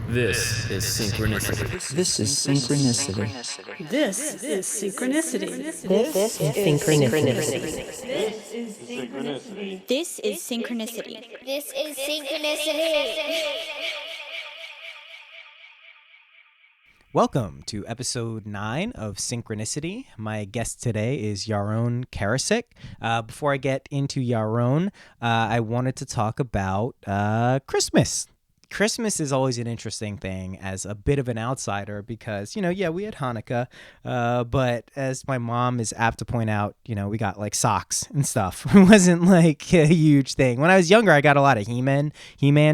This is Synchronicity. This is Synchronicity. This is Synchronicity. This is Synchronicity. This is Synchronicity. This is Synchronicity. Welcome to episode 9 of Synchronicity. My guest today is Yaron Karasik. Before I get into Yaron, I wanted to talk about Christmas. Christmas is always an interesting thing as a bit of an outsider because, we had Hanukkah, but as my mom is apt to point out, we got like socks and stuff. It wasn't like a huge thing. When I was younger, I got a lot of He-Man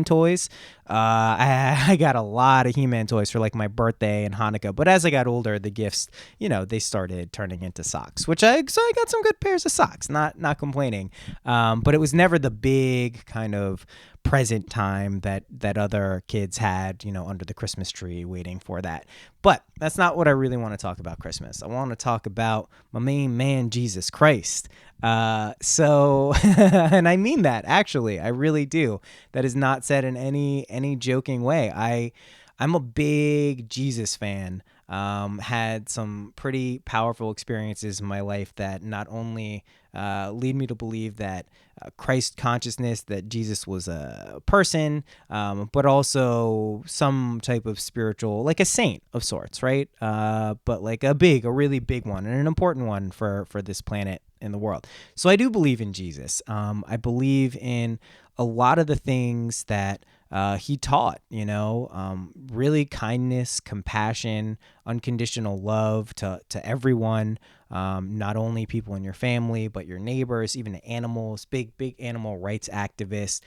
toys. I got a lot of He-Man toys for like my birthday and Hanukkah, but as I got older, the gifts, they started turning into socks, so I got some good pairs of socks, not complaining. But it was never the big kind of present time that other kids had, under the Christmas tree waiting for that. But that's not what I really want to talk about Christmas. I want to talk about my main man, Jesus Christ. So, and I mean that, actually, I really do. That is not said in any joking way. I'm a big Jesus fan. Had some pretty powerful experiences in my life that not only lead me to believe that Christ consciousness, that Jesus was a person, but also some type of spiritual, like a saint of sorts, right? But like a really big one and an important one for this planet in the world. So I do believe in Jesus. I believe in a lot of the things that he taught, really kindness, compassion, unconditional love to everyone, not only people in your family, but your neighbors, even animals, big animal rights activists.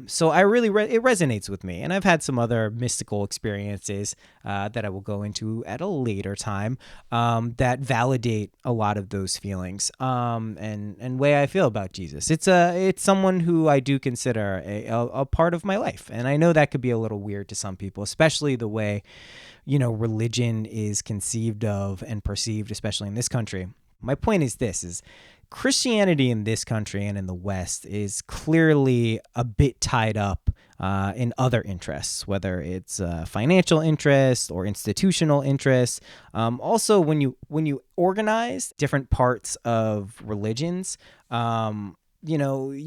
So I really, it resonates with me. And I've had some other mystical experiences that I will go into at a later time that validate a lot of those feelings and way I feel about Jesus. It's someone who I do consider a part of my life. And I know that could be a little weird to some people, especially the way, religion is conceived of and perceived, especially in this country. My point is this, is Christianity in this country and in the West is clearly a bit tied up in other interests, whether it's financial interests or institutional interests. Also, when you organize different parts of religions, you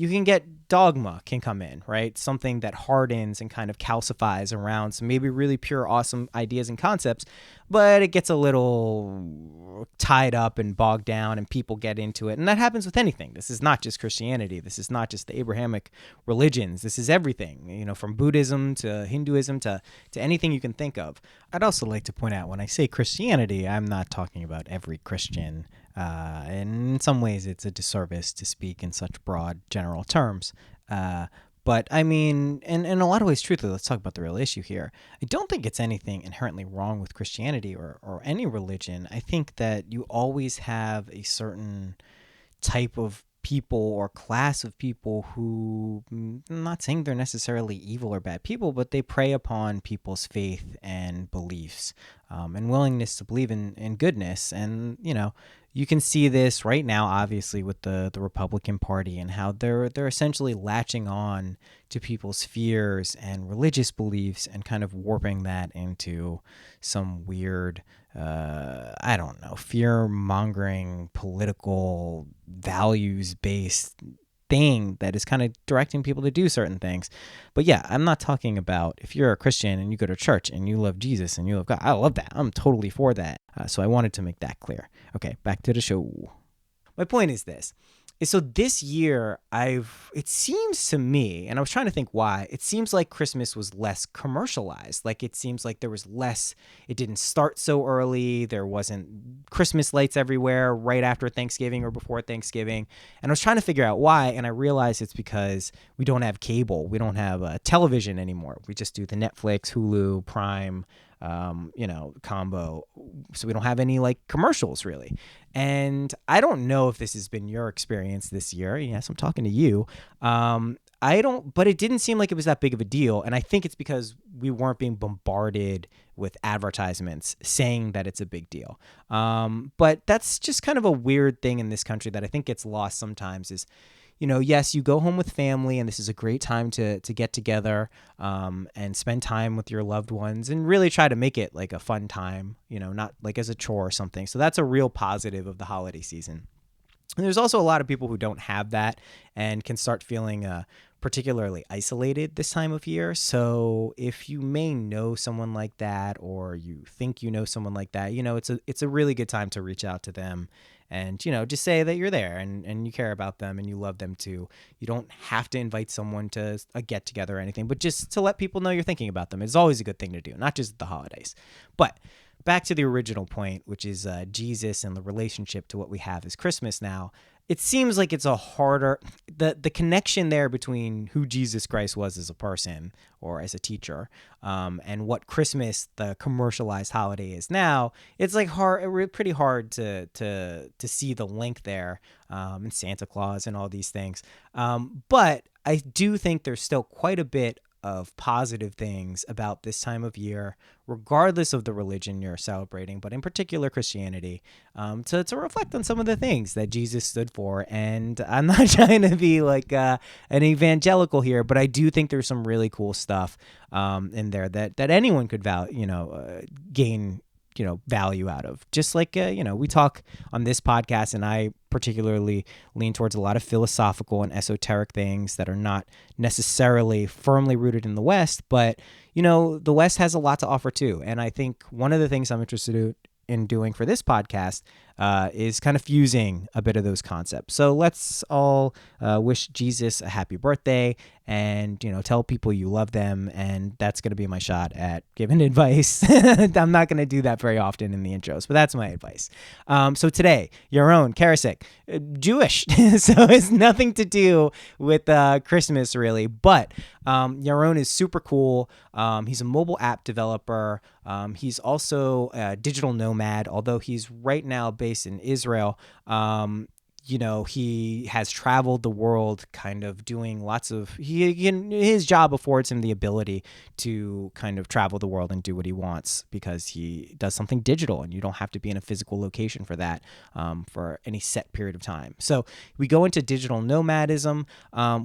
can get dogma can come in, right? Something that hardens and kind of calcifies around some maybe really pure, awesome ideas and concepts, but it gets a little tied up and bogged down and people get into it. And that happens with anything. This is not just Christianity. This is not just the Abrahamic religions. This is everything, from Buddhism to Hinduism to anything you can think of. I'd also like to point out when I say Christianity, I'm not talking about every Christian. And in some ways, it's a disservice to speak in such broad, general terms. But I mean, and in a lot of ways, truthfully, let's talk about the real issue here. I don't think it's anything inherently wrong with Christianity or any religion. I think that you always have a certain type of people or class of people who, I'm not saying they're necessarily evil or bad people, but they prey upon people's faith and beliefs and willingness to believe in goodness. And, you can see this right now, obviously, with the Republican Party and how they're essentially latching on to people's fears and religious beliefs and kind of warping that into some weird, fear-mongering, political, values-based thing that is kind of directing people to do certain things. But yeah, I'm not talking about if you're a Christian and you go to church and you love Jesus and you love God. I love that. I'm totally for that. So I wanted to make that clear. Okay, back to the show. My point is this. So this year, it seems to me, and I was trying to think why, it seems like Christmas was less commercialized. Like it seems like there was less, it didn't start so early. There wasn't Christmas lights everywhere right after Thanksgiving or before Thanksgiving. And I was trying to figure out why, and I realized it's because we don't have cable. We don't have television anymore. We just do the Netflix, Hulu, Prime, combo. So we don't have any like commercials really. And I don't know if this has been your experience this year. Yes, I'm talking to you. But it didn't seem like it was that big of a deal. And I think it's because we weren't being bombarded with advertisements saying that it's a big deal. But that's just kind of a weird thing in this country that I think gets lost sometimes is, yes, you go home with family, and this is a great time to get together and spend time with your loved ones and really try to make it like a fun time, not like as a chore or something. So that's a real positive of the holiday season. And there's also a lot of people who don't have that and can start feeling particularly isolated this time of year. So if you may know someone like that, or you think you know someone like that, it's a really good time to reach out to them and, just say that you're there and you care about them and you love them too. You don't have to invite someone to a get together or anything, but just to let people know you're thinking about them is always a good thing to do, not just the holidays. But back to the original point, which is Jesus and the relationship to what we have is Christmas now. It seems like it's a harder, the connection there between who Jesus Christ was as a person or as a teacher and what Christmas, the commercialized holiday, is now. It's like pretty hard to see the link there, and Santa Claus and all these things. But I do think there's still quite a bit of positive things about this time of year, regardless of the religion you're celebrating, but in particular Christianity, to reflect on some of the things that Jesus stood for. And I'm not trying to be like an evangelical here, but I do think there's some really cool stuff in there that anyone could gain value out of. Just like, we talk on this podcast, and I particularly lean towards a lot of philosophical and esoteric things that are not necessarily firmly rooted in the West, but, the West has a lot to offer too. And I think one of the things I'm interested in doing for this podcast is kind of fusing a bit of those concepts. So let's all wish Jesus a happy birthday and, tell people you love them. And that's going to be my shot at giving advice. I'm not going to do that very often in the intros, but that's my advice. So today, Yaron Karasik, Jewish. So it's nothing to do with Christmas really, but Yaron is super cool. He's a mobile app developer. He's also a digital nomad, although he's right now based in Israel. He has traveled the world kind of doing lots of, his job affords him the ability to kind of travel the world and do what he wants because he does something digital and you don't have to be in a physical location for that for any set period of time. So we go into digital nomadism.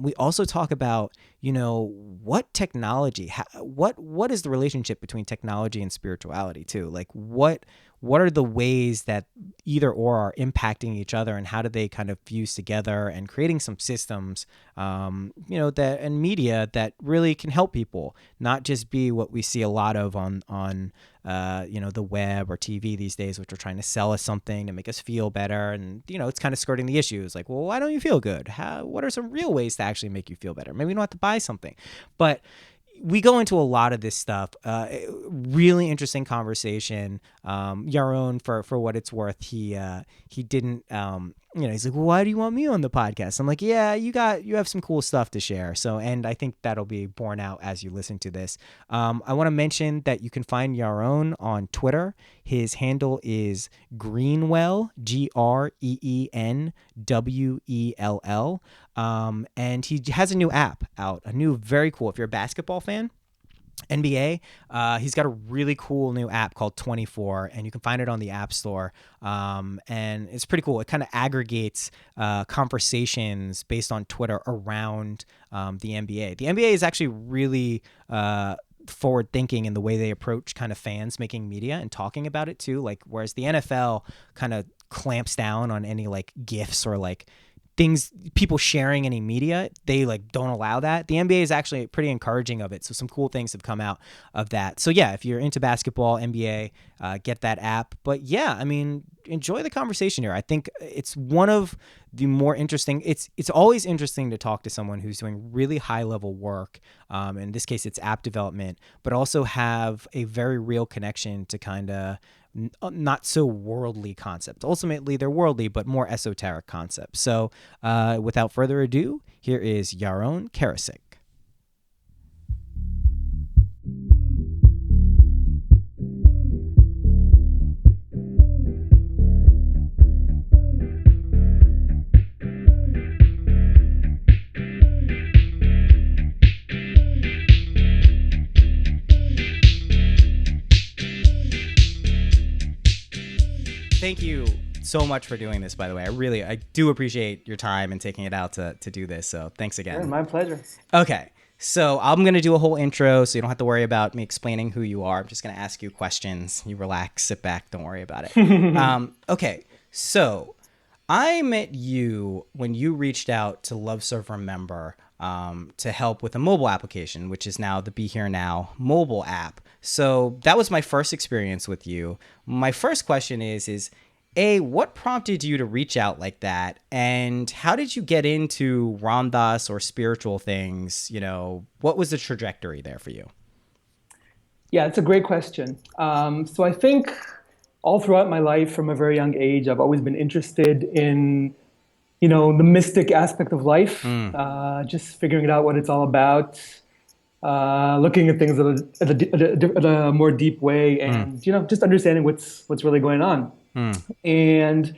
We also talk about, what technology, what is the relationship between technology and spirituality too? Like what are the ways that either or are impacting each other, and how do they kind of fuse together and creating some systems, that and media that really can help people, not just be what we see a lot of on the web or TV these days, which are trying to sell us something to make us feel better. And, it's kind of skirting the issues like, well, why don't you feel good? What are some real ways to actually make you feel better? Maybe you don't have to buy something, but we go into a lot of this stuff. Really interesting conversation. Yaron, for what it's worth, he didn't. He's like, well, why do you want me on the podcast? I'm like, yeah, you have some cool stuff to share. So, and I think that'll be borne out as you listen to this. I want to mention that you can find Yaron on Twitter. His handle is Greenwell, GreenWell. And he has a new app out, very cool. If you're a basketball fan, NBA, he's got a really cool new app called 24, and you can find it on the App Store. And it's pretty cool. It kind of aggregates conversations based on Twitter around the NBA. The NBA is actually really forward thinking in the way they approach kind of fans making media and talking about it too. Like, whereas the NFL kind of clamps down on any like GIFs or like things, people sharing any media, they like don't allow that. The NBA is actually pretty encouraging of it. So some cool things have come out of that. So yeah, if you're into basketball, NBA, get that app. But yeah, I mean, enjoy the conversation here. I think it's one of the more interesting. It's always interesting to talk to someone who's doing really high level work. In this case, it's app development, but also have a very real connection to kind of not so worldly concepts. Ultimately, they're worldly, but more esoteric concepts. So without further ado, here is Yaron Karasik. Thank you so much for doing this, by the way. I do appreciate your time and taking it out to do this. So thanks again. Yeah, my pleasure. Okay. So I'm going to do a whole intro so you don't have to worry about me explaining who you are. I'm just going to ask you questions. You relax, sit back, don't worry about it. Okay. So I met you when you reached out to Love Serve Remember to help with a mobile application, which is now the Be Here Now mobile app. So that was my first experience with you. My first question is A, what prompted you to reach out like that? And how did you get into Ram Dass or spiritual things? What was the trajectory there for you? Yeah, it's a great question. So I think all throughout my life from a very young age, I've always been interested in, the mystic aspect of life, just figuring out what it's all about, looking at things at a more deep way and, just understanding what's really going on. And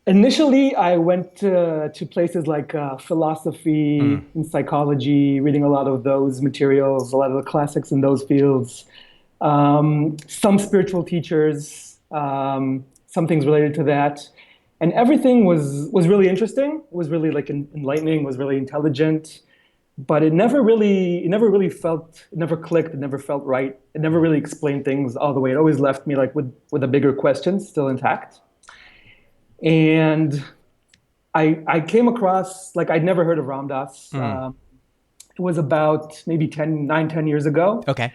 initially, I went to places like philosophy and psychology, reading a lot of those materials, a lot of the classics in those fields, some spiritual teachers, some things related to that. And everything was really interesting. It was really enlightening, was really intelligent. But it never really felt, it never clicked, it never felt right. It never really explained things all the way. It always left me with a bigger question still intact. And I came across, I'd never heard of Ram Dass. It was about maybe 10 years ago. Okay.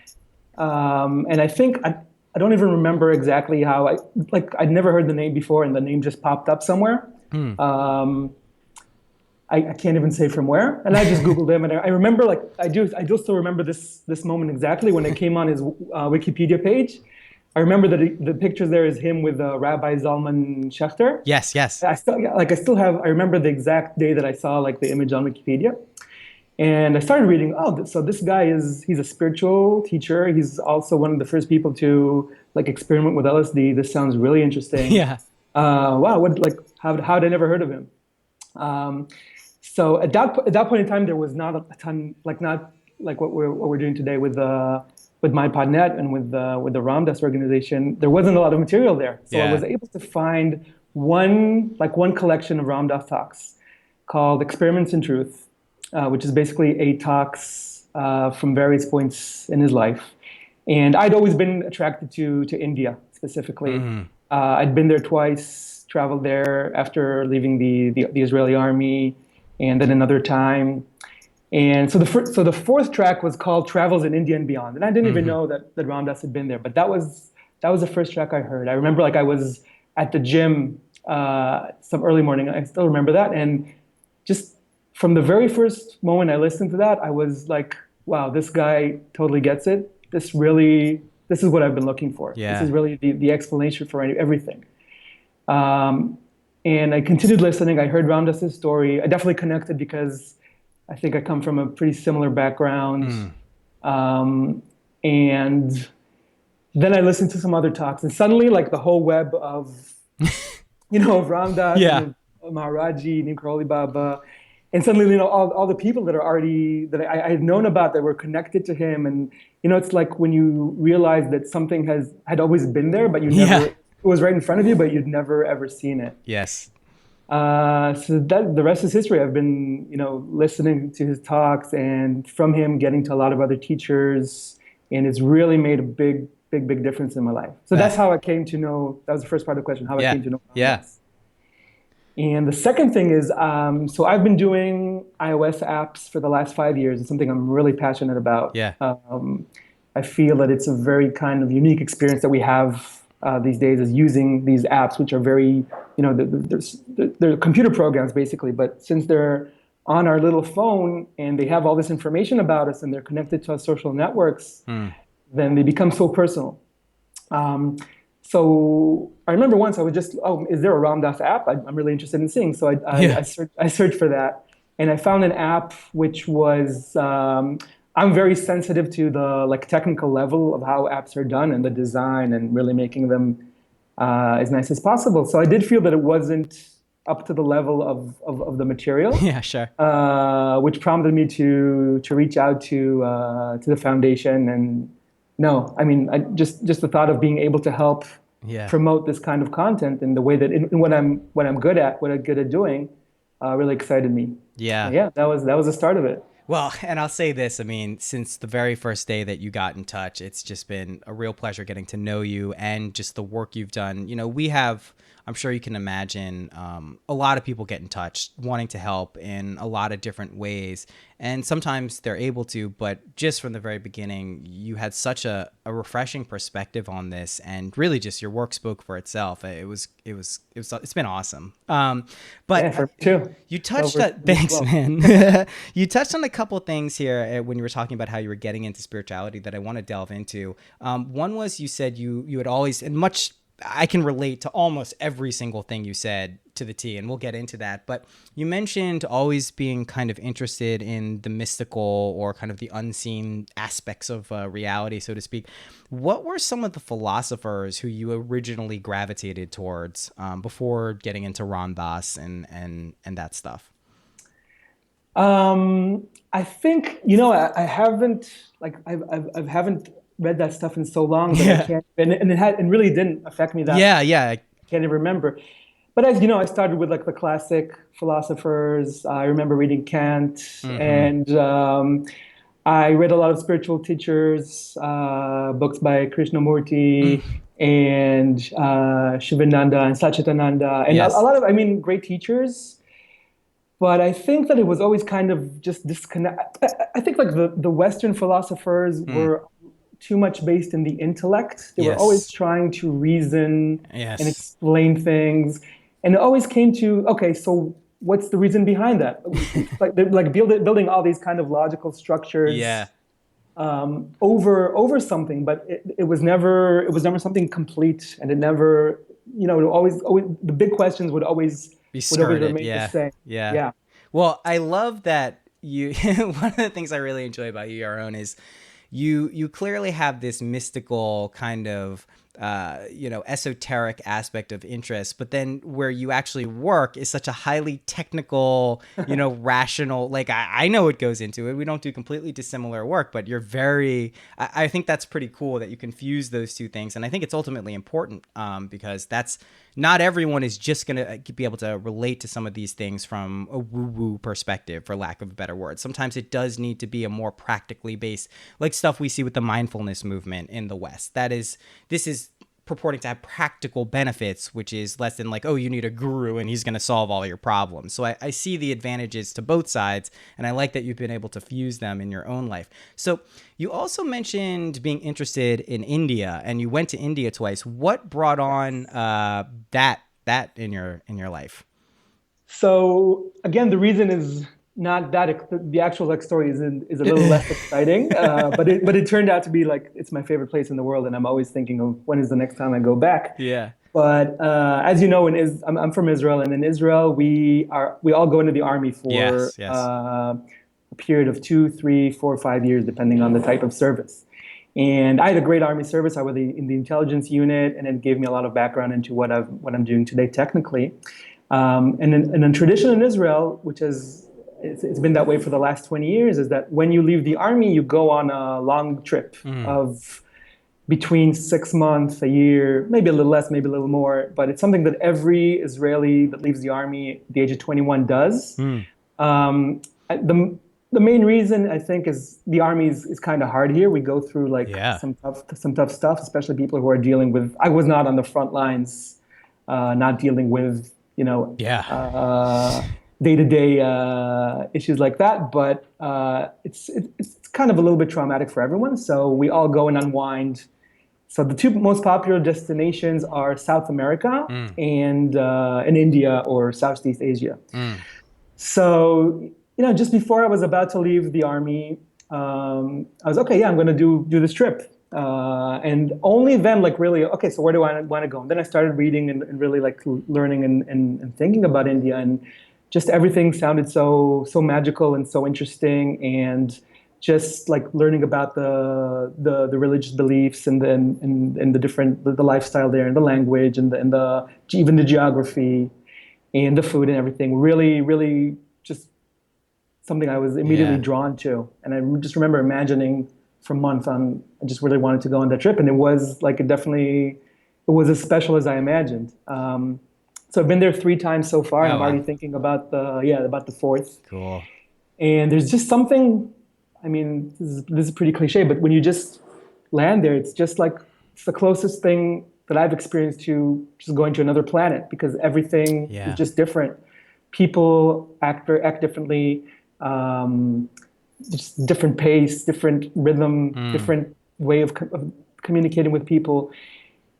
And I think, I don't even remember exactly how, I'd never heard the name before and the name just popped up somewhere. I can't even say from where, and I just Googled him, and I remember, I do still remember this moment exactly when it came on his Wikipedia page. I remember that the picture there is him with Rabbi Zalman Schachter. Yes. I remember the exact day that I saw the image on Wikipedia, and I started reading. Oh, so this guy he's a spiritual teacher. He's also one of the first people to experiment with LSD. This sounds really interesting. Yeah. Wow. How had I never heard of him? So at that point in time, there was not a ton, not like what we're doing today with MyPodNet and with the Ram Dass organization. There wasn't a lot of material there, so I was able to find one collection of Ram Dass talks called Experiments in Truth, which is basically 8 talks from various points in his life. And I'd always been attracted to India specifically. I'd been there twice, traveled there after leaving the Israeli army, and then another time. And so the fourth track was called Travels in India and Beyond. And I didn't even know that Ram Dass had been there, but that was the first track I heard. I remember I was at the gym some early morning. I still remember that. And just from the very first moment I listened to that, I was like, wow, this guy totally gets it. This is what I've been looking for. Yeah. This is really the explanation for everything. And I continued listening. I heard Ram Dass' story. I definitely connected because I think I come from a pretty similar background. And then I listened to some other talks, and suddenly the whole web of, of Ram Dass, and Maharaji, Neem Karoli Baba, and suddenly, all the people that I had known about that were connected to him. And, it's like when you realize that something had always been there, but you never, it was right in front of you, but you'd never ever seen it. Yes. So the rest is history. I've been, listening to his talks, and from him getting to a lot of other teachers, and it's really made a big difference in my life. So that's how I came to know. That was the first part of the question. How I came to know. Yes. And the second thing is, so I've been doing iOS apps for the last 5 years. It's something I'm really passionate about. Yeah. I feel that it's a very kind of unique experience that we have these days, is using these apps, which are very, they're computer programs basically, but since they're on our little phone and they have all this information about us and they're connected to our social networks, then they become so personal. So I remember once I was just, is there a Ram Dass app? I'm really interested in seeing. So I searched for that, and I found an app which was, I'm very sensitive to the technical level of how apps are done and the design and really making them as nice as possible. So I did feel that it wasn't up to the level of the material. Yeah, sure. Which prompted me to reach out to the foundation. And just the thought of being able to help Yeah. promote this kind of content in the way that in what I'm good at, what I'm good at doing, really excited me. Yeah. Yeah, that was the start of it. Well, and I'll say this, I mean, since the very first day that you got in touch, it's just been a real pleasure getting to know you and just the work you've done. You know, we have, I'm sure you can imagine, a lot of people get in touch wanting to help in a lot of different ways. And sometimes they're able to, but just from the very beginning, you had such a refreshing perspective on this, and really just your work spoke for itself. It's been awesome. But Yeah, for me too. you touched Over- on, thanks, well. man. You touched on a couple of things here when you were talking about how you were getting into spirituality that I want to delve into. One was you said you had always, and much, I can relate to almost every single thing you said to the T, and we'll get into that. But you mentioned always being kind of interested in the mystical or kind of the unseen aspects of reality, so to speak. What were some of the philosophers who you originally gravitated towards before getting into Ram Dass and that stuff? I think I haven't I haven't read that stuff in so long that I can't, and it really didn't affect me that. Yeah. I can't even remember. But as you know, I started with like the classic philosophers. I remember reading Kant, and I read a lot of spiritual teachers, books by Krishnamurti and Shivananda and Satchitananda, and Yes. a lot of, I mean, great teachers. But I think that it was always kind of just disconnect. I think like the Western philosophers were too much based in the intellect. They were Yes. always trying to reason Yes. and explain things. And it always came to, okay, so what's the reason behind that? Like they're like building all these kind of logical structures Yeah. over something, but it was never something complete, and it never, it always the big questions would always Be always skirted. remain Yeah. the same. Yeah. Yeah. Well, I love that you, one of the things I really enjoy about you, Yaron, is you clearly have this mystical kind of, esoteric aspect of interest, but then where you actually work is such a highly technical, rational, like I know what goes into it. We don't do completely dissimilar work, but I think that's pretty cool that you can fuse those two things. And I think it's ultimately important because not everyone is just going to be able to relate to some of these things from a woo-woo perspective, for lack of a better word. Sometimes it does need to be a more practically based, like stuff we see with the mindfulness movement in the West. This is purporting to have practical benefits, which is less than like, oh, you need a guru and he's going to solve all your problems. So I see the advantages to both sides, and I like that you've been able to fuse them in your own life. So you also mentioned being interested in India, and you went to India twice. What brought on that in your life? So again, the reason is not that the actual like story is a little less exciting, but it turned out to be like it's my favorite place in the world, and I'm always thinking of when is the next time I go back. Yeah. But as you know, I'm from Israel, and in Israel we all go into the army for Yes. a period of 2, 3, 4, 5 years, depending on the type of service. And I had a great army service. I was in the intelligence unit, and it gave me a lot of background into what I'm doing today technically. And in tradition in Israel, which is it's been that way for the last 20 years, is that when you leave the army, you go on a long trip of between 6 months, a year, maybe a little less, maybe a little more. But it's something that every Israeli that leaves the army at the age of 21 does. The main reason, I think, is the army is kind of hard here. We go through some tough stuff, especially people who are dealing with. I was not on the front lines, not dealing with day-to-day issues like that. But it's kind of a little bit traumatic for everyone. So we all go and unwind. So the two most popular destinations are South America and in India or Southeast Asia. So just before I was about to leave the army, I was I'm going to do this trip. And only then, really, okay, so where do I want to go? And then I started reading and really learning and thinking about India, and just everything sounded so magical and so interesting, and just learning about the religious beliefs and the different the lifestyle there, and the language and the even the geography and the food and everything. Really just something I was immediately drawn to. And I just remember imagining for months I just really wanted to go on that trip. And it was it was as special as I imagined. So I've been there 3 times so far, and Oh, I'm already wow. thinking about the fourth. Cool. And there's just something. I mean, this is pretty cliche, but when you just land there, it's just like it's the closest thing that I've experienced to just going to another planet because everything is Yeah. just different. People act differently, just different pace, different rhythm, different way of communicating with people.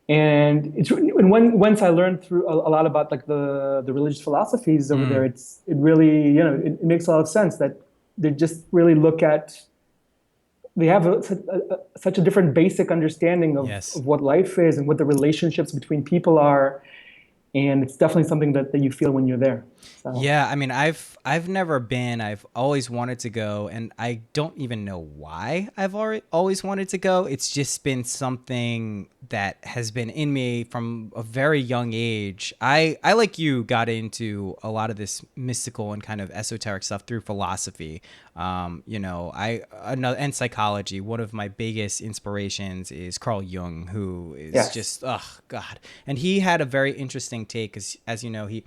And once I learned through a lot about like the religious philosophies over there, it really it makes a lot of sense that they just really look at they have such a different basic understanding Yes. of what life is and what the relationships between people are, and it's definitely something that you feel when you're there. So. Yeah, I mean, I've never been. I've always wanted to go, and I don't even know why I've always wanted to go. It's just been something that has been in me from a very young age. I like you got into a lot of this mystical and kind of esoteric stuff through philosophy. And psychology. One of my biggest inspirations is Carl Jung, who is Yes. just God, and he had a very interesting take, as you know, he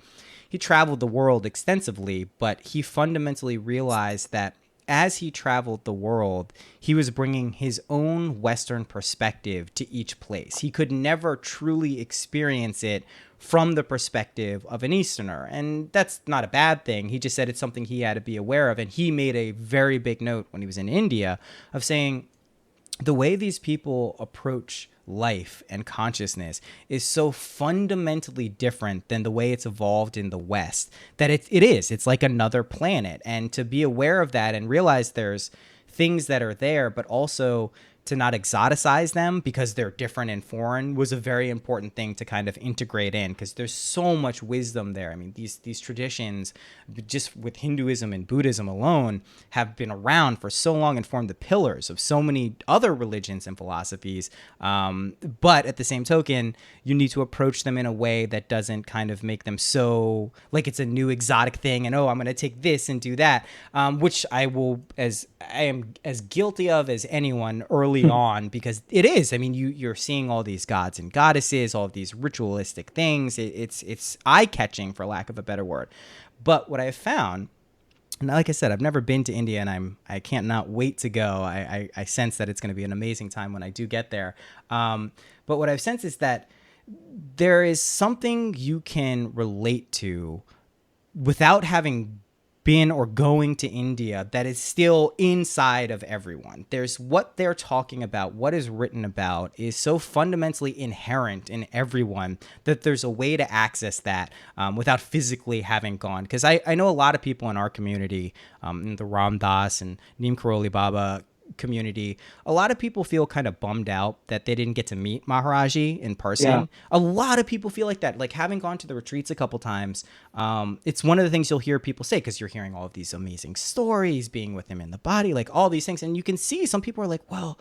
traveled the world extensively, but he fundamentally realized that as he traveled the world, he was bringing his own Western perspective to each place. He could never truly experience it from the perspective of an Easterner. And that's not a bad thing. He just said it's something he had to be aware of. And he made a very big note when he was in India of saying, the way these people approach life and consciousness is so fundamentally different than the way it's evolved in the West that it's like another planet. And to be aware of that and realize there's things that are there, but also to not exoticize them because they're different and foreign was a very important thing to kind of integrate in, because there's so much wisdom there. I mean, these traditions, just with Hinduism and Buddhism alone, have been around for so long and formed the pillars of so many other religions and philosophies. But at the same token, you need to approach them in a way that doesn't kind of make them so like it's a new exotic thing and, oh, I'm going to take this and do that, which I am as guilty of as anyone early on, because it is. I mean, you're seeing all these gods and goddesses, all of these ritualistic things. It's eye-catching, for lack of a better word. But what I have found, and like I said, I've never been to India, and I can't not wait to go. I sense that it's going to be an amazing time when I do get there. But what I've sensed is that there is something you can relate to without having been or going to India that is still inside of everyone. There's what they're talking about, what is written about is so fundamentally inherent in everyone that there's a way to access that without physically having gone. Because I know a lot of people in our community, in the Ram Dass and Neem Karoli Baba community, a lot of people feel kind of bummed out that they didn't get to meet Maharaji in person. Yeah. A lot of people feel like that. Like, having gone to the retreats a couple times, it's one of the things you'll hear people say, because you're hearing all of these amazing stories, being with him in the body, like all these things. And you can see some people are like, well,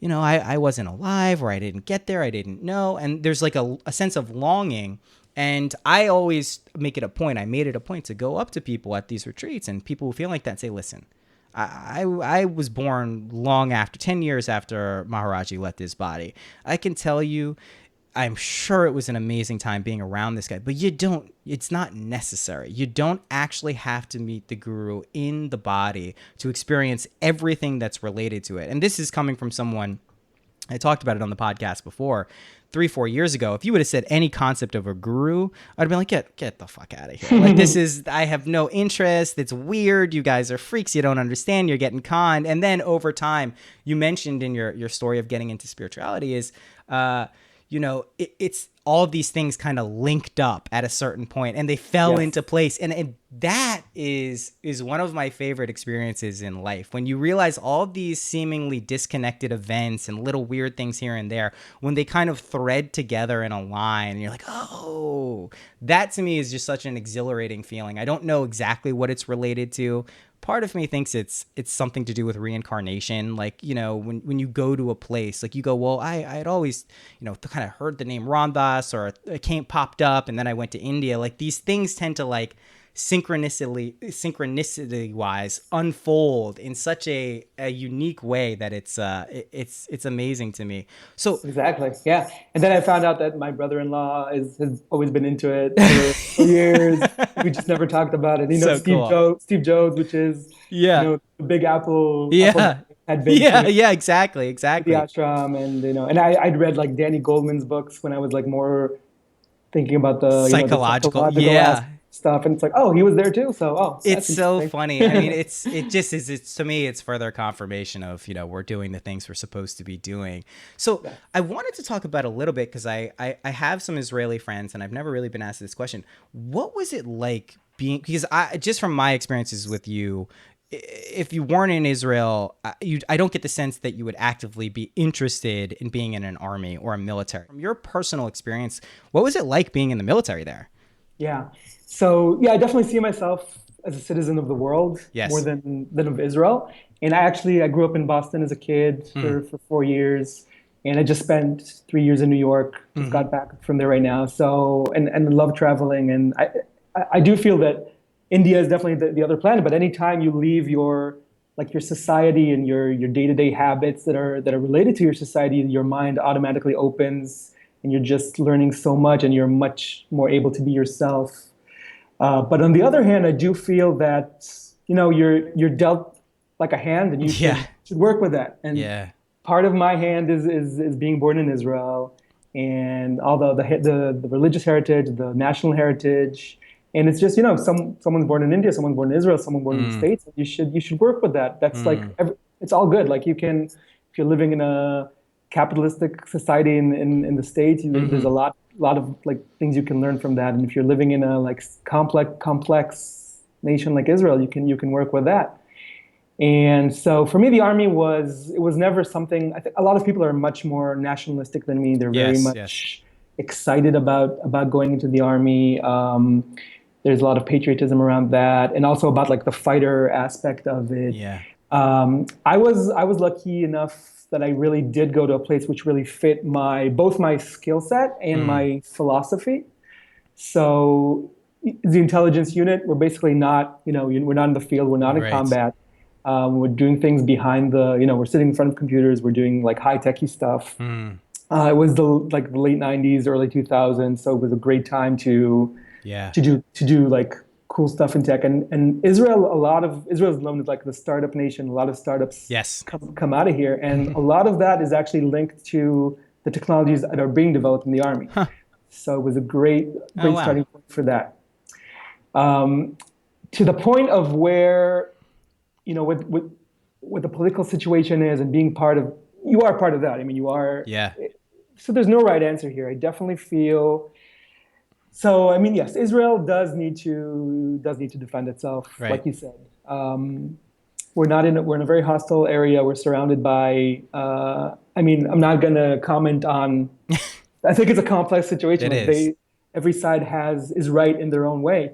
I wasn't alive, or I didn't get there, I didn't know. And there's like a sense of longing. And I always made it a point to go up to people at these retreats, and people who feel like that and say, listen, I was born long after, 10 years after Maharaji left his body. I can tell you, I'm sure it was an amazing time being around this guy, but it's not necessary. You don't actually have to meet the guru in the body to experience everything that's related to it. And this is coming from someone, I talked about it on the podcast before, 3-4 years ago. If you would have said any concept of a guru, I'd be like, get the fuck out of here. Like, I have no interest. It's weird. You guys are freaks. You don't understand. You're getting conned. And then over time, you mentioned in your story of getting into spirituality is, it's all of these things kind of linked up at a certain point, and they fell into place. And that is one of my favorite experiences in life, when you realize all of these seemingly disconnected events and little weird things here and there, when they kind of thread together in a line, and you're like, oh, that to me is just such an exhilarating feeling. I don't know exactly what it's related to. Part of me thinks it's something to do with reincarnation. Like, when you go to a place, like you go, well, I had always, kind of heard the name Ram Dass, or it popped up, and then I went to India. Like, these things tend to like synchronicity wise unfold in such a unique way that it's amazing to me. So Exactly. Yeah. And then I found out that my brother-in-law has always been into it for years. We just never talked about it. So cool. Steve Jobs, which is, Yeah. the big Apple Yeah. had been Exactly. to the ashram. And, and I'd read like Danny Goleman's books when I was like more thinking about the Psychological. stuff. And it's like, oh, he was there too. So, it's so funny. I mean, it just is, it's, to me, it's further confirmation of, we're doing the things we're supposed to be doing. So I wanted to talk about a little bit, because I have some Israeli friends and I've never really been asked this question. What was it like being, because just from my experiences with you, if you weren't in Israel, I don't get the sense that you would actively be interested in being in an army or a military. From your personal experience, what was it like being in the military there? Yeah. So, I definitely see myself as a citizen of the world more than of Israel. And I grew up in Boston as a kid for 4 years. And I just spent 3 years in New York, just got back from there right now. So, and love traveling. And I do feel that India is definitely the other planet, but anytime you leave your society and your day-to-day habits that are related to your society, your mind automatically opens and you're just learning so much and you're much more able to be yourself. But on the other hand, I do feel that, you're dealt like a hand and you should work with that. And part of my hand is being born in Israel and all the religious heritage, the national heritage. And it's just, someone's born in India, someone's born in Israel, someone born in the States. You should work with that. That's it's all good. Like if you're living in a capitalistic society in the States, there's a lot of like things you can learn from that. And if you're living in a like complex nation like Israel, you can work with that. And so for me, the army was never something. I think a lot of people are much more nationalistic than me. They're very much excited about going into the army. There's a lot of patriotism around that, and also about like the fighter aspect of it. I was lucky enough that I really did go to a place which really fit both my skill set and my philosophy. So the intelligence unit, we're basically not, we're not in the field, we're not in combat. We're doing things behind we're sitting in front of computers, we're doing like high-techy stuff. It was the late 90s, early 2000s, so it was a great time to do like cool stuff in tech. And Israel, Israel is known as like the startup nation. A lot of startups come out of here, and a lot of that is actually linked to the technologies that are being developed in the army. So it was a great starting point for that. To the point of where, what the political situation is and being you are part of that. I mean, you are. So there's no right answer here. I definitely feel. So I mean, yes, Israel does need to defend itself, like you said. We're in a very hostile area. We're surrounded by. I'm not going to comment on. I think it's a complex situation. Every side is right in their own way,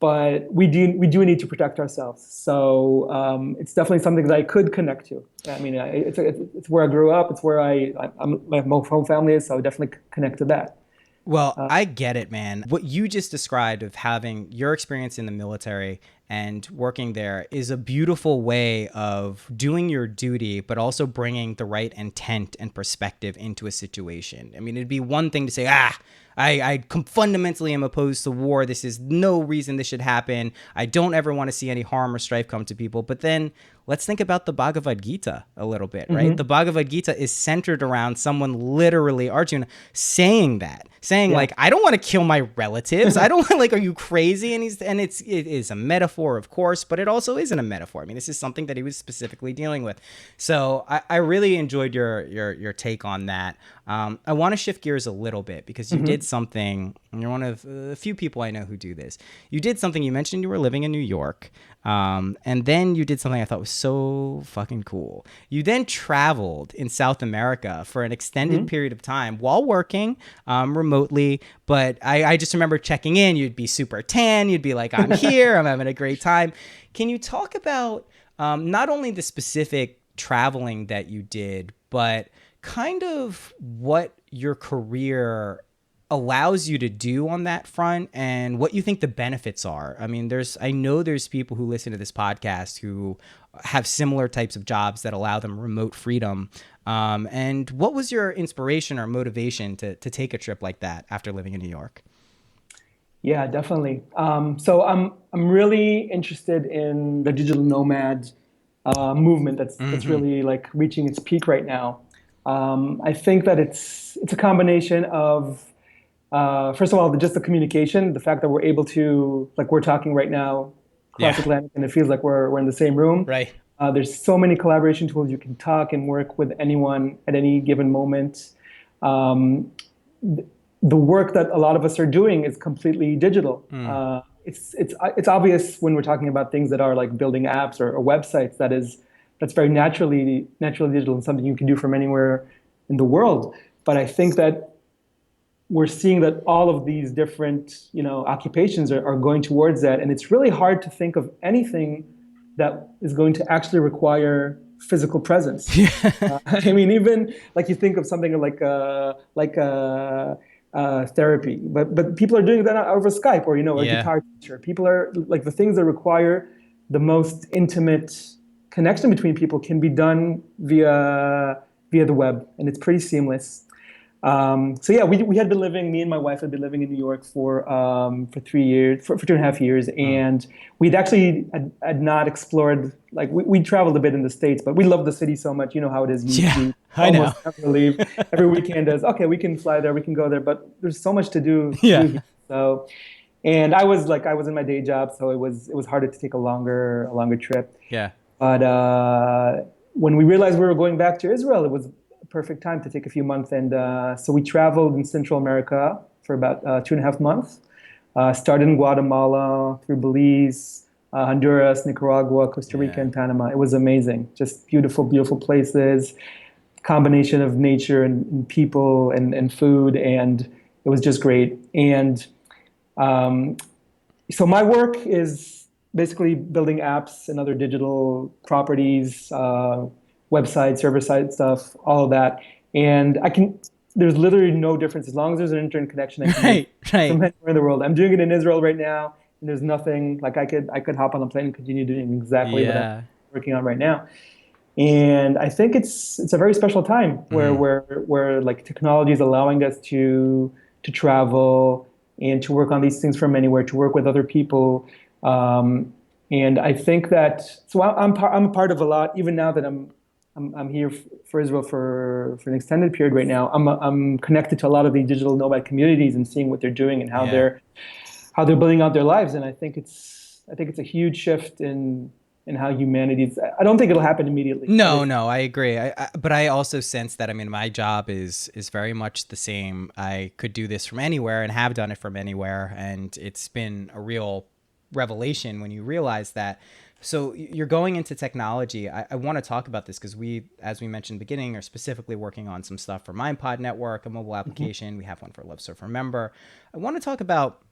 but we do need to protect ourselves. So it's definitely something that I could connect to. I mean, it's where I grew up. It's where my home family is. So I would definitely connect to that. Well, I get it, man. What you just described of having your experience in the military and working there is a beautiful way of doing your duty, but also bringing the right intent and perspective into a situation. I mean, it'd be one thing to say, I fundamentally am opposed to war. This is no reason this should happen. I don't ever want to see any harm or strife come to people. But then let's think about the Bhagavad Gita a little bit, right? The Bhagavad Gita is centered around someone literally, Arjuna, saying like, I don't want to kill my relatives. I don't like, are you crazy? And it is a metaphor, of course, but it also isn't a metaphor. I mean, this is something that he was specifically dealing with. So I really enjoyed your take on that. I want to shift gears a little bit because you did something, and you're one of a few people I know who do this. You did something, you mentioned you were living in New York, and then you did something I thought was so fucking cool. You then traveled in South America for an extended period of time while working remotely, but I just remember checking in. You'd be super tan. You'd be like, I'm here. I'm having a great time. Can you talk about not only the specific traveling that you did, but kind of what your career allows you to do on that front and what you think the benefits are. I mean, I know there's people who listen to this podcast who have similar types of jobs that allow them remote freedom. And what was your inspiration or motivation to take a trip like that after living in New York? Yeah, definitely. So I'm really interested in the digital nomad movement that's really like reaching its peak right now. I think that it's a combination of first of all, just the communication, the fact that we're able to, like we're talking right now, cross Atlantic, and it feels like we're in the same room. Right. There's so many collaboration tools. You can talk and work with anyone at any given moment. The work that a lot of us are doing is completely digital. It's obvious when we're talking about things that are like building apps or websites that's very naturally digital and something you can do from anywhere in the world. But I think that we're seeing that all of these different, occupations are going towards that, and it's really hard to think of anything that is going to actually require physical presence. I mean, even like you think of something like therapy, but people are doing that over Skype or a guitar teacher. People are like the things that require the most intimate connection between people can be done via the web, and it's pretty seamless. So yeah, me and my wife had been living in New York for 3 years, for 2.5 years, and we'd actually had not explored, like we traveled a bit in the States, but we love the city so much. You know how it is. You almost never leave. Every weekend is, okay, we can fly there, we can go there, but there's so much to do. So, and I was in my day job, so it was harder to take a longer trip. Yeah. But when we realized we were going back to Israel, it was perfect time to take a few months, and so we traveled in Central America for about 2.5 months. Started in Guatemala, through Belize, Honduras, Nicaragua, Costa Rica, and Panama. It was amazing, just beautiful, beautiful places, combination of nature and people and food, and it was just great. And so my work is basically building apps and other digital properties, website, server-side stuff, all of that. And there's literally no difference. As long as there's an internet connection, I can do from anywhere in the world. I'm doing it in Israel right now, and there's nothing, like I could hop on a plane and continue doing exactly what I'm working on right now. And I think it's a very special time where like technology is allowing us to travel and to work on these things from anywhere, to work with other people. And I think that, so I'm a part of a lot, even now that I'm here for Israel for an extended period right now. I'm connected to a lot of the digital nomad communities and seeing what they're doing and how they're building out their lives. And I think it's a huge shift in how humanity's. I don't think it'll happen immediately. No, I agree. But I also sense that, I mean, my job is very much the same. I could do this from anywhere and have done it from anywhere. And it's been a real revelation when you realize that. So you're going into technology. I want to talk about this because we, as we mentioned in the beginning, are specifically working on some stuff for MindPod Network, a mobile application. We have one for Love Surf Remember. I want to talk about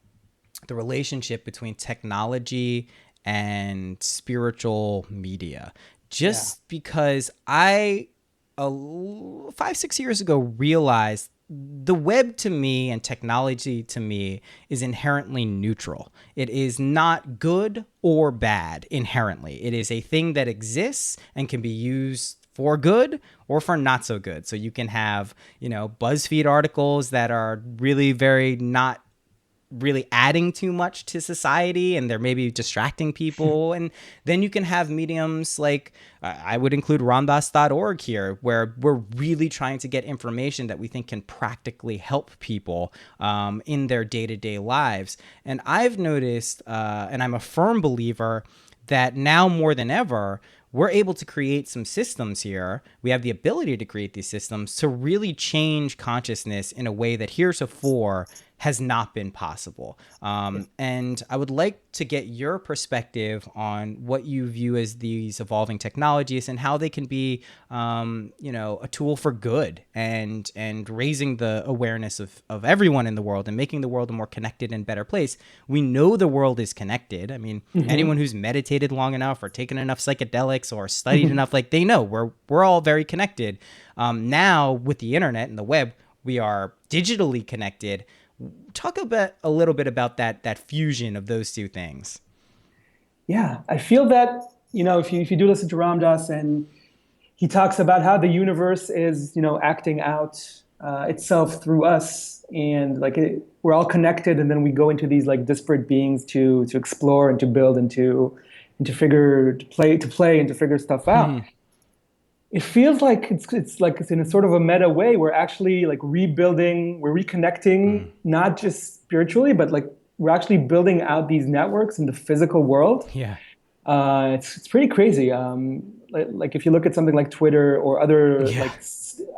the relationship between technology and spiritual media. Because I 5-6 years ago realized the web to me and technology to me is inherently neutral. It is not good or bad inherently. It is a thing that exists and can be used for good or for not so good. So you can have, BuzzFeed articles that are really not really adding too much to society and they're maybe distracting people. And then you can have mediums like I would include ramdas.org here, where we're really trying to get information that we think can practically help people in their day-to-day lives. And I've noticed, and I'm a firm believer, that now more than ever, we're able to create some systems here. We have the ability to create these systems to really change consciousness in a way that heretofore has not been possible. And I would like to get your perspective on what you view as these evolving technologies and how they can be, a tool for good and raising the awareness of everyone in the world and making the world a more connected and better place. We know the world is connected. I mean, anyone who's meditated long enough or taken enough psychedelics or studied enough, like they know we're all very connected. Now with the internet and the web, we are digitally connected. Talk a little bit about that fusion of those two things. Yeah, I feel that, if you do listen to Ram Dass, and he talks about how the universe is, acting out itself through us, and we're all connected, and then we go into these like disparate beings to explore and to build and to play and to figure stuff out. It feels like it's in a sort of a meta way. We're actually like rebuilding, we're reconnecting, not just spiritually, but like we're actually building out these networks in the physical world. Yeah. It's pretty crazy. Like if you look at something like Twitter or other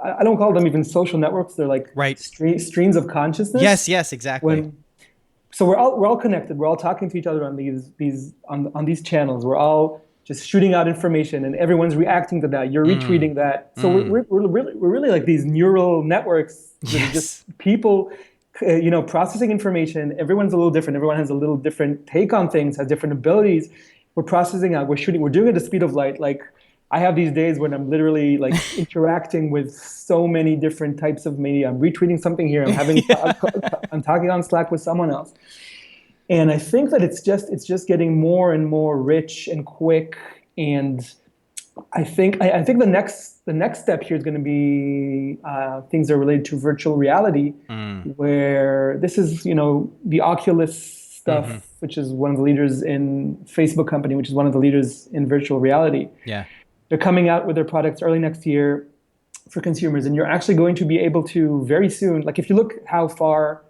I don't call them even social networks. They're like streams of consciousness. Yes, exactly. So we're all connected. We're all talking to each other on these channels. We're all just shooting out information, and everyone's reacting to that. You're retweeting that. So we're really like these neural networks that are just people, processing information. Everyone's a little different. Everyone has a little different take on things, has different abilities. We're processing out. We're shooting. We're doing it at the speed of light. Like I have these days when I'm literally like interacting with so many different types of media. I'm retweeting something here. I'm talking on Slack with someone else. And I think that it's just getting more and more rich and quick. And I think the next step here is going to be things that are related to virtual reality, where this is the Oculus stuff, which is one of the leaders in Facebook company, which is one of the leaders in virtual reality. Yeah, they're coming out with their products early next year for consumers, and you're actually going to be able to very soon. Like if you look how far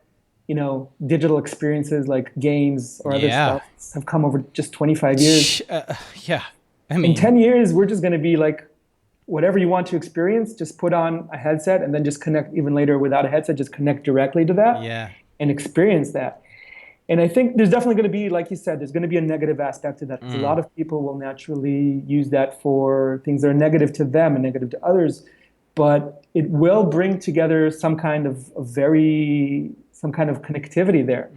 digital experiences like games or other stuff have come over just 25 years. I mean, in 10 years, we're just going to be like, whatever you want to experience, just put on a headset and then just connect. Even later without a headset, just connect directly to that and experience that. And I think there's definitely going to be, like you said, there's going to be a negative aspect to that. Because a lot of people will naturally use that for things that are negative to them and negative to others. But it will bring together some kind of connectivity there.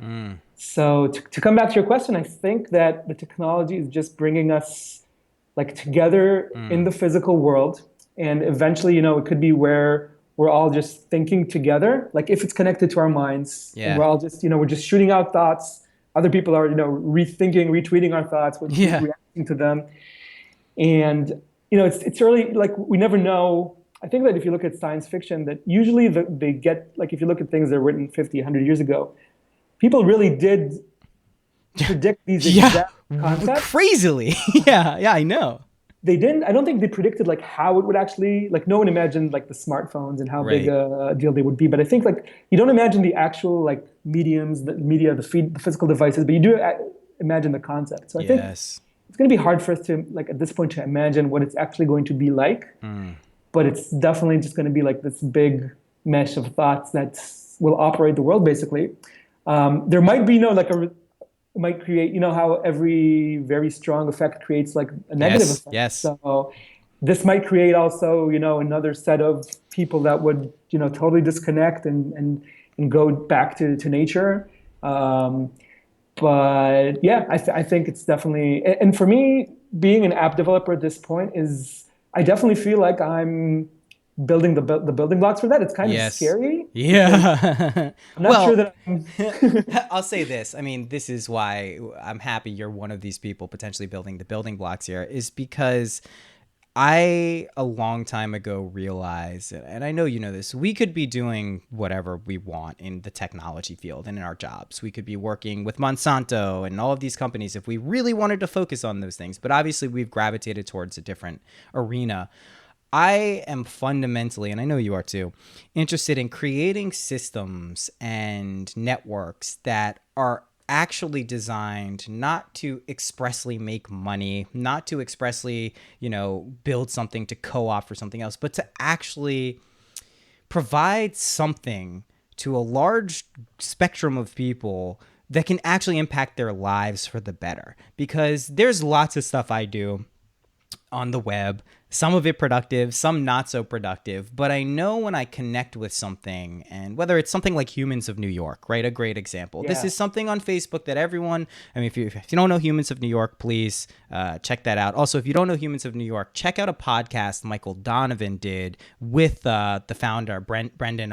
So to come back to your question, I think that the technology is just bringing us like together in the physical world. And eventually, it could be where we're all just thinking together. Like if it's connected to our minds, and we're all just, we're just shooting out thoughts. Other people are, rethinking, retweeting our thoughts, we're reacting to them. And, it's really like, we never know. I think that if you look at science fiction, that usually they get, like if you look at things that were written 50, 100 years ago, people really did predict these exact concepts. Crazily. I know. They didn't, I don't think they predicted like how it would actually, like no one imagined like the smartphones and how big a deal they would be. But I think like, you don't imagine the actual like mediums, the media, the physical devices, but you do imagine the concept. So I think it's going to be hard for us to like at this point to imagine what it's actually going to be like. But it's definitely just going to be like this big mesh of thoughts that will operate the world basically. There might be it might create, how every very strong effect creates like a negative effect. Yes. So this might create also, another set of people that would, totally disconnect and go back to nature. But yeah, I think it's definitely, and for me, being an app developer at this point I definitely feel like I'm building the building blocks for that. It's kind of scary. Yeah. I'm not sure that I'll say this. I mean, this is why I'm happy you're one of these people potentially building the building blocks here, is because I, a long time ago, realized, and I know you know this, we could be doing whatever we want in the technology field and in our jobs. We could be working with Monsanto and all of these companies if we really wanted to focus on those things. But obviously, we've gravitated towards a different arena. I am fundamentally, and I know you are too, interested in creating systems and networks that are actually designed not to expressly make money, not to expressly, build something to co-op for something else, but to actually provide something to a large spectrum of people that can actually impact their lives for the better. Because there's lots of stuff I do on the web, some of it productive, some not so productive. But I know when I connect with something, and whether it's something like Humans of New York, right? A great example. Yeah. This is something on Facebook that everyone, I mean, if you don't know Humans of New York, please check that out. Also, if you don't know Humans of New York, check out a podcast Michael Donovan did with the founder, Brandon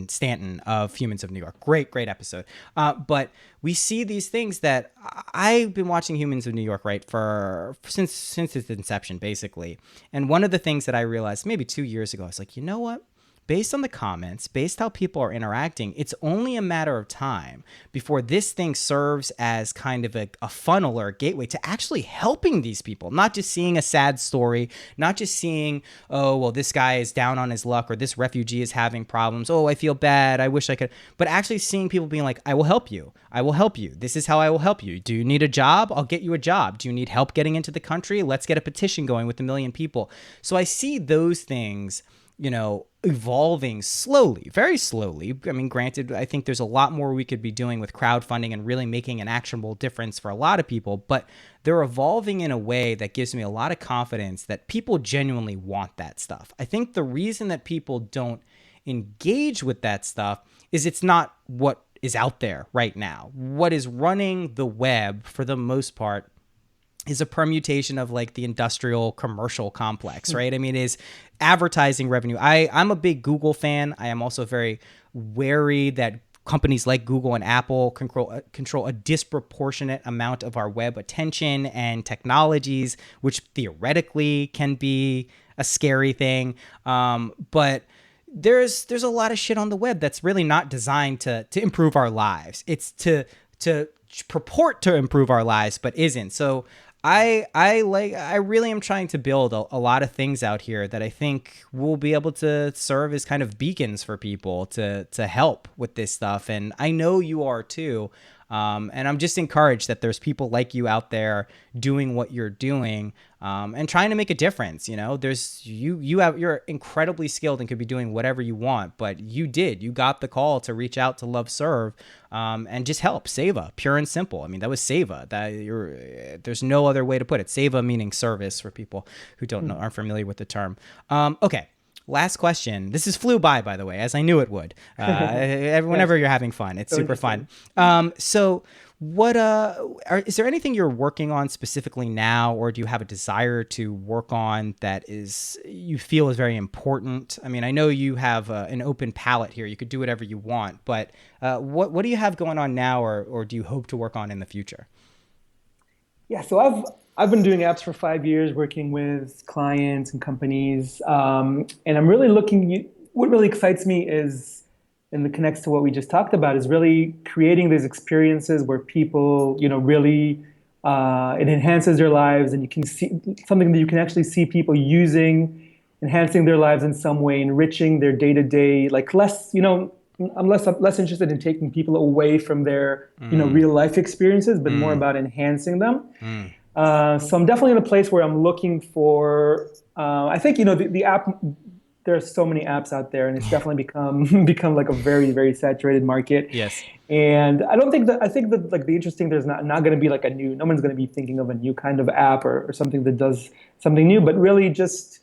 Stanton of Humans of New York. Great episode. But we see these things that I've been watching Humans of New York, right, since its inception, basically. And one of the things that I realized maybe 2 years ago, I was like, you know what? Based on the comments, based how people are interacting, it's only a matter of time before this thing serves as kind of a funnel or a gateway to actually helping these people, not just seeing a sad story, not just seeing, oh, well, this guy is down on his luck or this refugee is having problems. Oh, I feel bad. I wish I could. But actually seeing people being like, I will help you. I will help you. This is how I will help you. Do you need a job? I'll get you a job. Do you need help getting into the country? Let's get a petition going with 1 million people. So I see those things, evolving slowly, very slowly. I mean, granted, I think there's a lot more we could be doing with crowdfunding and really making an actionable difference for a lot of people, but they're evolving in a way that gives me a lot of confidence that people genuinely want that stuff. I think the reason that people don't engage with that stuff is it's not what is out there right now. What is running the web for the most part is a permutation of like the industrial commercial complex, right? I mean, is advertising revenue. I'm a big Google fan. I am also very wary that companies like Google and Apple control a disproportionate amount of our web attention and technologies, which theoretically can be a scary thing. But there's a lot of shit on the web that's really not designed to improve our lives. It's to purport to improve our lives, but isn't. So I really am trying to build a lot of things out here that I think will be able to serve as kind of beacons for people to help with this stuff. And I know you are too. And I'm just encouraged that there's people like you out there doing what you're doing, and trying to make a difference. You're incredibly skilled and could be doing whatever you want, but you got the call to reach out to Love Serve, and just help. Seva, pure and simple. I mean, that was Seva. There's no other way to put it. Seva meaning service for people who aren't familiar with the term. Okay. Last question. This flew by the way, as I knew it would. Whenever you're having fun, it's super fun. So what, is there anything you're working on specifically now, or do you have a desire to work on that you feel is very important? I mean, I know you have an open palette here. You could do whatever you want, but what do you have going on now, or do you hope to work on in the future? Yeah, so I've been doing apps for 5 years, working with clients and companies, and I'm really what really excites me is, and it connects to what we just talked about, is really creating these experiences where people, really, it enhances their lives, and you can see something that you can actually see people using, enhancing their lives in some way, enriching their day-to-day, like less, I'm less interested in taking people away from their, real life experiences, but more about enhancing them. So I'm definitely in a place where I'm looking for, I think, the app, there's so many apps out there, and it's definitely become like a very, very saturated market. Yes. And I think that like the interesting, there's not going to be like no one's going to be thinking of a new kind of app or something that does something new, but really just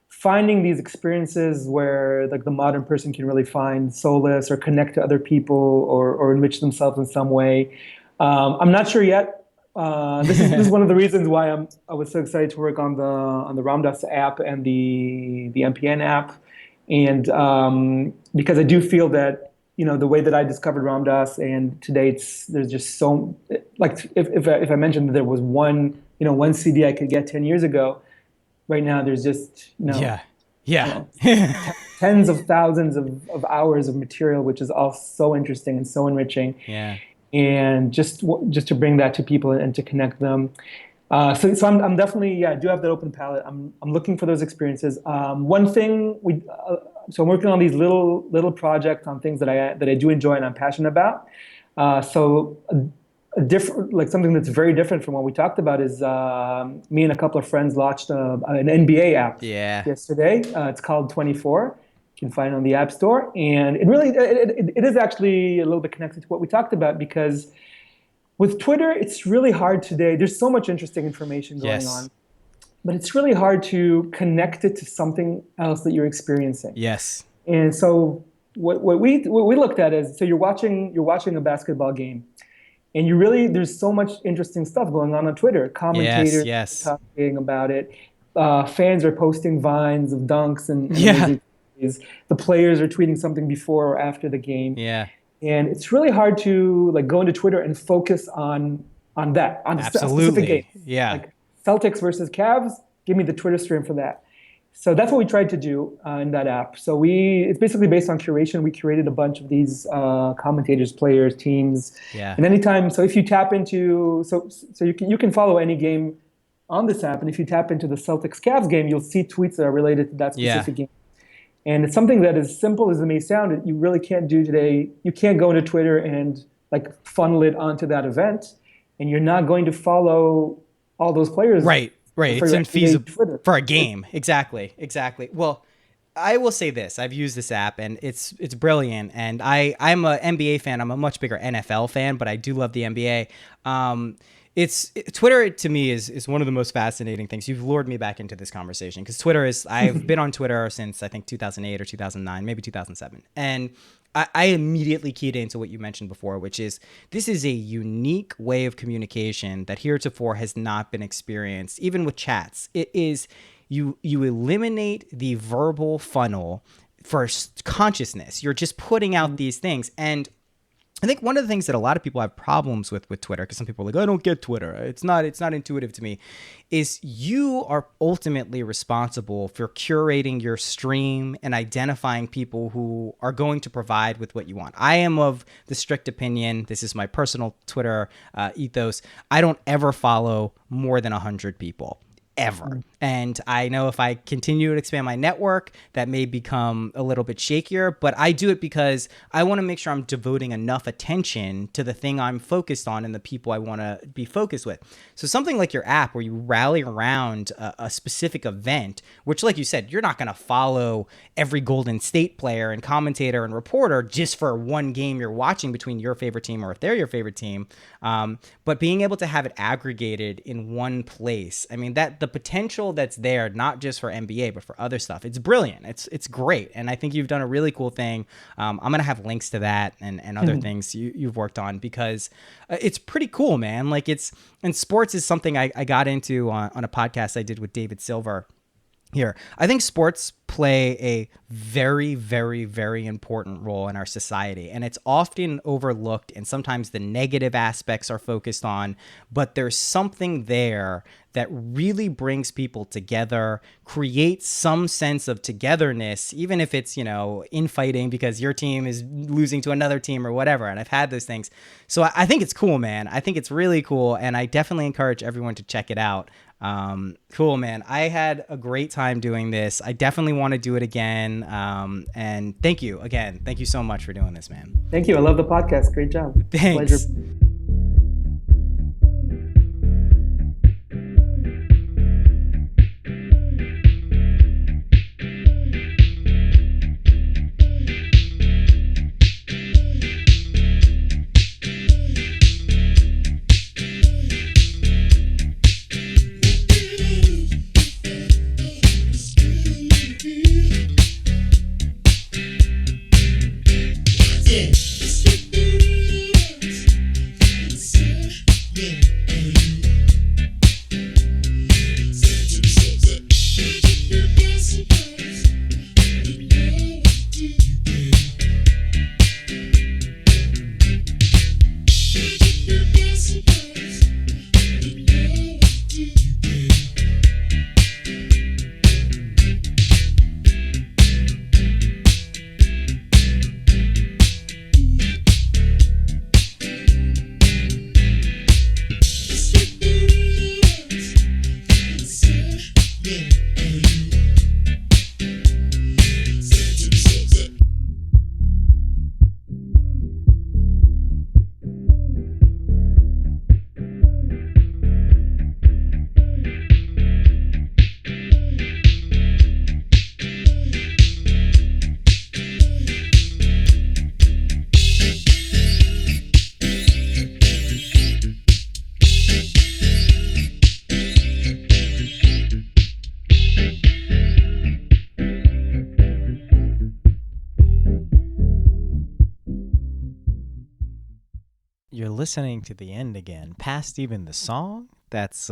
finding these experiences where like the modern person can really find solace or connect to other people or enrich themselves in some way. I'm not sure yet. This is one of the reasons why I was so excited to work on the Ramdas app and the MPN app, and because I do feel that the way that I discovered Ramdas, and today there's just so, like, if I mentioned that there was one CD I could get 10 years ago, right now there's just tens of thousands of hours of material, which is all so interesting and so enriching. Yeah. And just to bring that to people and to connect them. So I'm definitely, I do have that open palette. I'm looking for those experiences. One thing so I'm working on these little projects on things that I do enjoy and I'm passionate about. So a different, like something that's very different from what we talked about is me and a couple of friends launched an NBA app yesterday. It's called 24. You can find it on the App Store, and it is actually a little bit connected to what we talked about, because with Twitter, it's really hard today. There's so much interesting information going on, but it's really hard to connect it to something else that you're experiencing. Yes. And so what we looked at is, so you're watching a basketball game, and there's so much interesting stuff going on Twitter. Commentators Yes. talking about it. Fans are posting vines of dunks and amazing plays. The players are tweeting something before or after the game. Yeah. And it's really hard to like go into Twitter and focus on that, on a specific game. Yeah. Like Celtics versus Cavs, give me the Twitter stream for that. So that's what we tried to do in that app. So it's basically based on curation. We curated a bunch of these commentators, players, teams. Yeah. And anytime, so if you tap into, so you can follow any game on this app. And if you tap into the Celtics Cavs game, you'll see tweets that are related to that specific game. And it's something that, as simple as it may sound, that you really can't do today. You can't go into Twitter and like funnel it onto that event, and you're not going to follow all those players. Right. It's infeasible for a game. Exactly. Well, I will say this. I've used this app, and it's brilliant. And I'm an NBA fan. I'm a much bigger NFL fan, but I do love the NBA. Twitter to me is one of the most fascinating things. You've lured me back into this conversation because I've been on Twitter since I think 2008 or 2009, maybe 2007. And I immediately keyed into what you mentioned before, which is this is a unique way of communication that heretofore has not been experienced, even with chats. It is you eliminate the verbal funnel for consciousness. You're just putting out these things. And I think one of the things that a lot of people have problems with Twitter, because some people are like, I don't get Twitter. It's not intuitive to me, is you are ultimately responsible for curating your stream and identifying people who are going to provide with what you want. I am of the strict opinion, this is my personal Twitter ethos, I don't ever follow more than 100 people. Ever. And I know if I continue to expand my network, that may become a little bit shakier, but I do it because I want to make sure I'm devoting enough attention to the thing I'm focused on and the people I want to be focused with. So something like your app where you rally around a specific event, which like you said, you're not going to follow every Golden State player and commentator and reporter just for one game you're watching between your favorite team or if they're your favorite team. But being able to have it aggregated in one place, I mean, that the potential that's there, not just for NBA, but for other stuff, it's brilliant. It's great. And I think you've done a really cool thing. I'm going to have links to that and other things you've worked on because it's pretty cool, man. Like and sports is something I got into on a podcast I did with David Silver here. I think sports play a very, very, very important role in our society, and it's often overlooked, and sometimes the negative aspects are focused on, but there's something there that really brings people together, creates some sense of togetherness, even if it's, infighting because your team is losing to another team or whatever. And I've had those things. So I think it's cool, man. I think it's really cool, and I definitely encourage everyone to check it out. Cool, man. I had a great time doing this. I definitely want to do it again. And thank you again. Thank you so much for doing this, man. Thank you. I love the podcast. Great job. Thanks. Pleasure. you're listening to the end again, past even the song. That's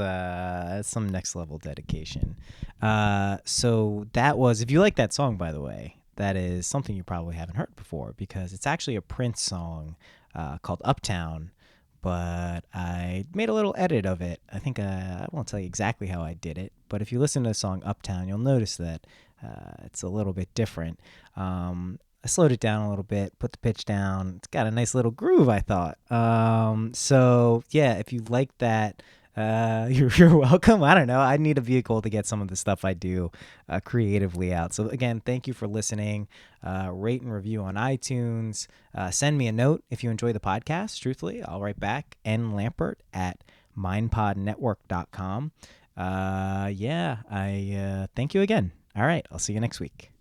some next level dedication. So that was, if you like that song, by the way, that is something you probably haven't heard before, because it's actually a Prince song called Uptown, but I made a little edit of it. I think I won't tell you exactly how I did it, but if you listen to the song Uptown, you'll notice that it's a little bit different. I slowed it down a little bit, put the pitch down. It's got a nice little groove, I thought. So yeah, if you like that, you're welcome. I don't know. I need a vehicle to get some of the stuff I do creatively out. So again, thank you for listening. Rate and review on iTunes. Send me a note if you enjoy the podcast. Truthfully, I'll write back. Lampert at mindpodnetwork.com. I thank you again. All right, I'll see you next week.